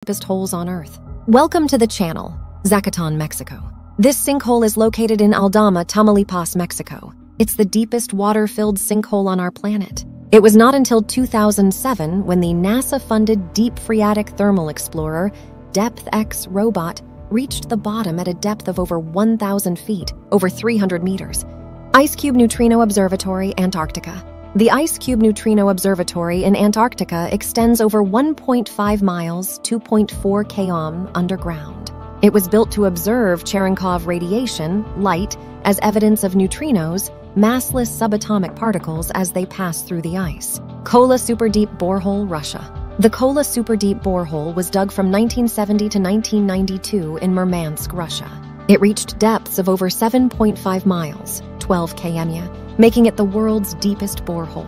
Deepest holes on Earth. Welcome to the channel, Zacatón, Mexico. This sinkhole is located in Aldama, Tamaulipas, Mexico. It's the deepest water-filled sinkhole on our planet. It was not until 2007 when the NASA-funded Deep Phreatic Thermal Explorer, Deepestthing robot, reached the bottom at a depth of over 1,000 feet, over 300 meters. Ice Cube Neutrino Observatory, Antarctica. The Ice Cube Neutrino Observatory in Antarctica extends over 1.5 miles, 2.4 km underground. It was built to observe Cherenkov radiation, light, as evidence of neutrinos, massless subatomic particles as they pass through the ice. Kola Superdeep Borehole, Russia. The Kola Superdeep Borehole was dug from 1970 to 1992 in Murmansk, Russia. It reached depths of over 7.5 miles, 12 km, making it the world's deepest borehole.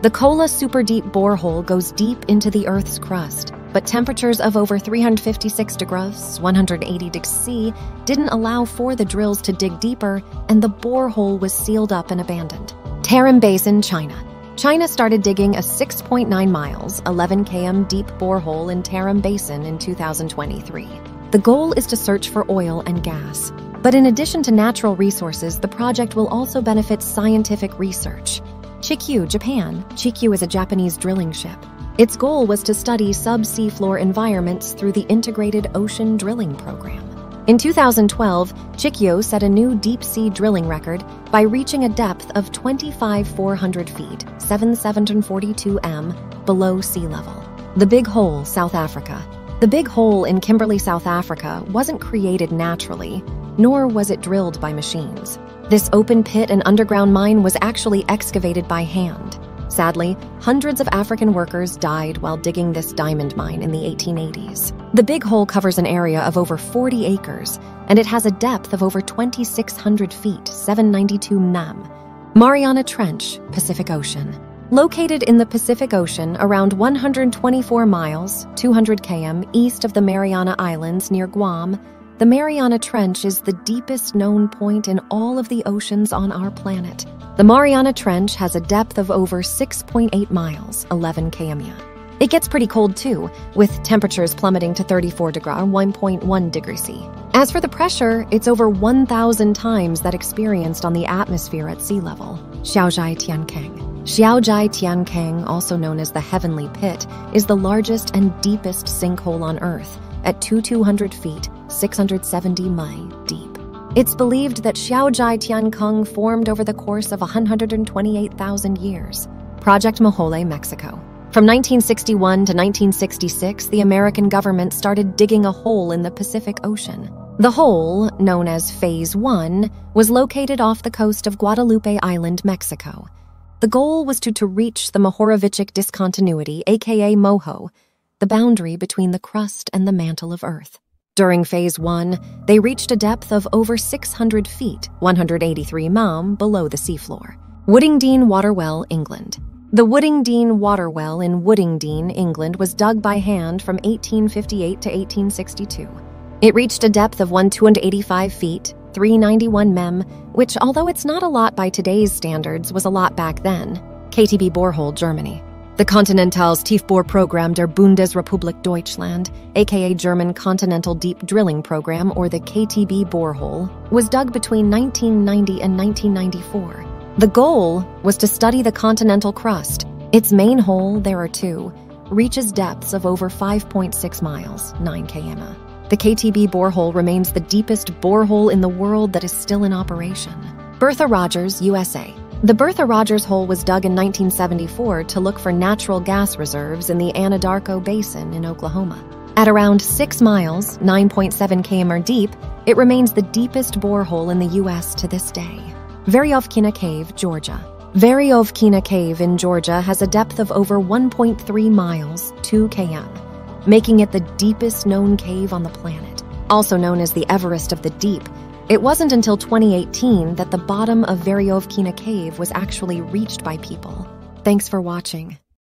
The Kola Superdeep Borehole goes deep into the Earth's crust, but temperatures of over 356 degrees, 180 degrees C, didn't allow for the drills to dig deeper, and the borehole was sealed up and abandoned. Tarim Basin, China. China started digging a 6.9 miles, 11 km deep borehole in Tarim Basin in 2023. The goal is to search for oil and gas. But in addition to natural resources, the project will also benefit scientific research. Chikyu, Japan. Chikyu is a Japanese drilling ship. Its goal was to study sub-sea floor environments through the Integrated Ocean Drilling Program. In 2012, Chikyu set a new deep-sea drilling record by reaching a depth of 25,400 feet, 742 m, below sea level. The Big Hole, South Africa. The Big Hole in Kimberley, South Africa wasn't created naturally, nor was it drilled by machines. This open pit and underground mine was actually excavated by hand. Sadly, hundreds of African workers died while digging this diamond mine in the 1880s. The Big Hole covers an area of over 40 acres, and it has a depth of over 2,600 feet, 792 m. Mariana Trench, Pacific Ocean. Located in the Pacific Ocean around 124 miles, 200 km east of the Mariana Islands near Guam, the Mariana Trench is the deepest known point in all of the oceans on our planet. The Mariana Trench has a depth of over 6.8 miles, 11 km. It gets pretty cold too, with temperatures plummeting to 34 degrees, 1.1 degrees C. As for the pressure, it's over 1,000 times that experienced on the atmosphere at sea level. Xiaozhai Tiankang. Xiaozhai Tiankang, also known as the Heavenly Pit, is the largest and deepest sinkhole on Earth, at 2,200 feet, 670 mi deep. It's believed that Xiaozhai Tiankang formed over the course of 128,000 years. Project Mohole, Mexico. From 1961 to 1966, the American government started digging a hole in the Pacific Ocean. The hole, known as Phase 1, was located off the coast of Guadalupe Island, Mexico. The goal was to reach the Mohorovičić discontinuity, aka MOHO, the boundary between the crust and the mantle of Earth. During Phase 1, they reached a depth of over 600 feet, 183 m, below the seafloor. Woodingdean Water Well, England. The Woodingdean Water Well in Woodingdean, England was dug by hand from 1858 to 1862. It reached a depth of 285 feet, 391 m, which, although it's not a lot by today's standards, was a lot back then. KTB Borehole, Germany. The Continentales Tiefbohrprogramm der Bundesrepublik Deutschland, aka German Continental Deep Drilling Program, or the KTB borehole, was dug between 1990 and 1994. The goal was to study the continental crust. Its main hole, there are two, reaches depths of over 5.6 miles, 9 km. The KTB borehole remains the deepest borehole in the world that is still in operation. Bertha Rogers, USA. The Bertha Rogers hole was dug in 1974 to look for natural gas reserves in the Anadarko Basin in Oklahoma. At around 6 miles, 9.7 km deep, it remains the deepest borehole in the U.S. to this day. Veryovkina Cave, Georgia. Veryovkina Cave in Georgia has a depth of over 1.3 miles, 2 km, making it the deepest known cave on the planet. Also known as the Everest of the Deep, it wasn't until 2018 that the bottom of Veryovkina Cave was actually reached by people. Thanks for watching.